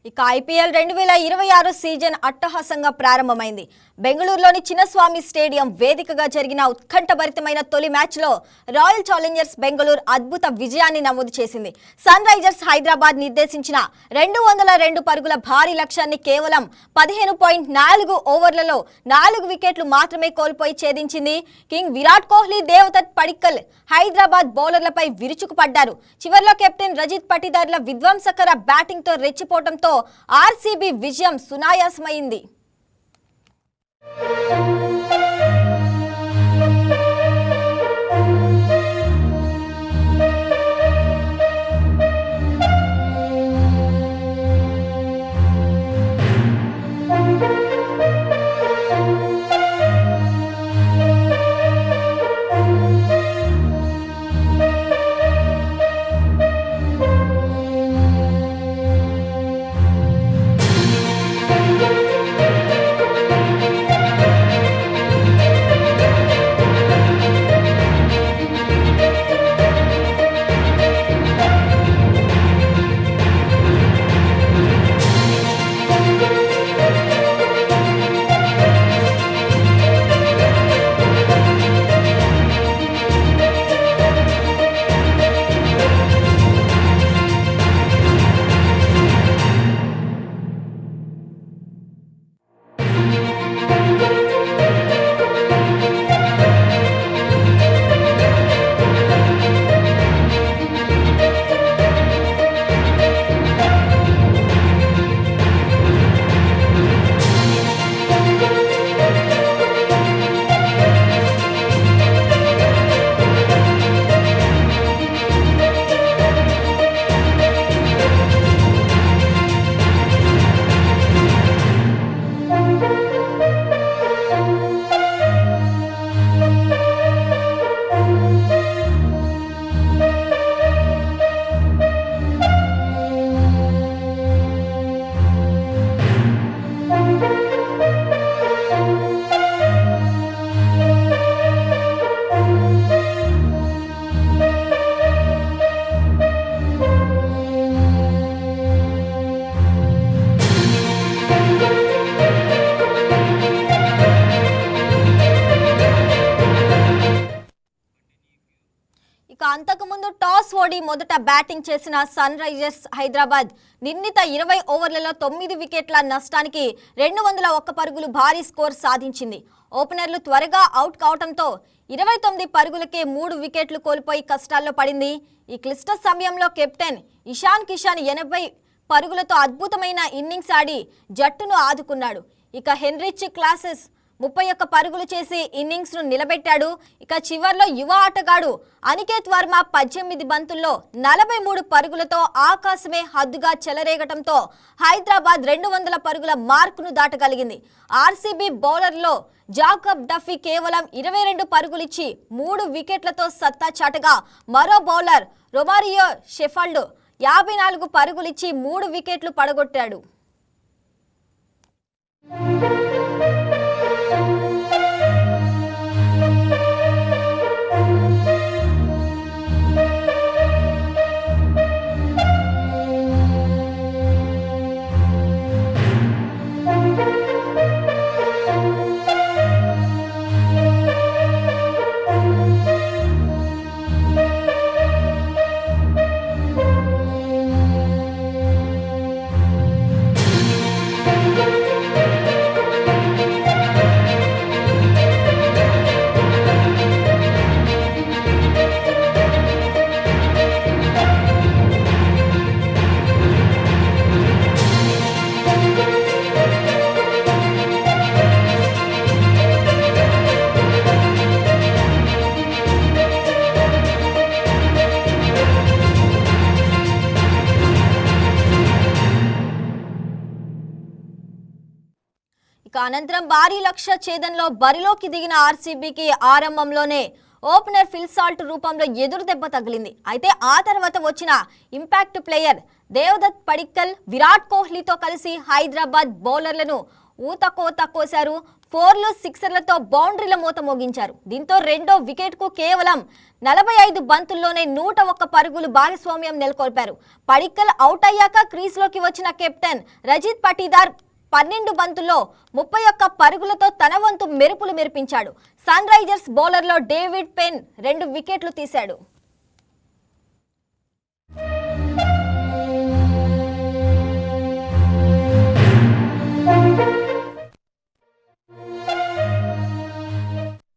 ఇక IPL 2026 season అట్టహాసంగా ప్రారంభమైంది. బెంగళూరులోని చిన్నస్వామి స్టేడియం వేదికగా జరిగిన ఉత్కంఠభరితమైన తొలి మ్యాచ్లో రాయల్ ఛాలెంజర్స్ బెంగళూరు అద్భుత విజయాన్ని నమోదు చేసింది. సన్ రైజర్స్ హైదరాబాద్ నిర్దేశించిన 202 పరుగుల భారీ లక్ష్యాన్ని కేవలం 15.4 ఓవర్లలో 4 వికెట్లు మాత్రమే కోల్పోయి ఛేదించింది. కింగ్ విరాట్ కోహ్లీ, దేవదత్ పడిక్కల్ హైదరాబాద్ బౌలర్లపై విరుచుకుపడ్డారు. చివర్లో కెప్టెన్ రజిత్ పటిదార్ల విధ్వంసకర బ్యాటింగ్తో రెచ్చిపోవడంతో ఆర్సీబీ విజయం సునాయాసమైంది. అంతకుముందు టాస్ ఓడి మొదట బ్యాటింగ్ చేసిన సన్ రైజర్స్ హైదరాబాద్ నిర్ణీత 20 ఓవర్లలో 9 వికెట్ల నష్టానికి 201 పరుగులు భారీ స్కోర్ సాధించింది. ఓపెనర్లు త్వరగా అవుట్ కావడంతో 29 పరుగులకే 3 వికెట్లు కోల్పోయి కష్టాల్లో పడింది. ఈ క్లిష్ట సమయంలో కెప్టెన్ ఇషాన్ కిషాన్ 80 పరుగులతో అద్భుతమైన ఇన్నింగ్స్ ఆడి జట్టును ఆదుకున్నాడు. ఇక హెన్రిచ్ క్లాసెస్ 31 పరుగులు చేసి ఇన్నింగ్స్ ను నిలబెట్టాడు. ఇక చివర్లో యువ ఆటగాడు అనికేత్ వర్మ 18 బంతుల్లో 43 పరుగులతో ఆకాశమే హద్దుగా చెలరేగటంతో హైదరాబాద్ 200 పరుగుల మార్కును దాటగలిగింది. ఆర్సీబీ బౌలర్లో జాకబ్ డఫీ కేవలం 22 పరుగులిచ్చి 3 వికెట్లతో సత్తా చాటగా మరో బౌలర్ రొమారియో షెఫల్డ్ 54 పరుగులిచ్చి 3 వికెట్లు పడగొట్టాడు. ఇక అనంతరం భారీ లక్ష్య ఛేదనలో బరిలోకి దిగిన ఆర్సీబీకి ఆరంభంలోనే ఓపెనర్ ఫిల్ సాల్ట్ రూపంలో ఎదురు దెబ్బ తగిలింది. అయితే ఆ తర్వాత వచ్చిన ఇంపాక్ట్ ప్లేయర్ దేవదత్ పడిక్కల్ విరాట్ కోహ్లీతో కలిసి హైదరాబాద్ బౌలర్లను ఊతకోత కోశారు. 4లు 6లతో బౌండరీల మూత మోగించారు. దీంతో రెండో వికెట్కు కేవలం 45 బంతుల్లోనే 101 పరుగులు భాగస్వామ్యం నెలకొల్పారు. పడిక్కల్ అవుట్ అయ్యాక క్రీజ్లోకి వచ్చిన కెప్టెన్ రజిత్ పటీదార్ 12 బంతుల్లో 31 పరుగులతో తన వంతు మెరుపులు మెరిపించాడు. సన్ రైజర్స్ బౌలర్లో డేవిడ్ పెన్ 2 వికెట్లు తీశాడు.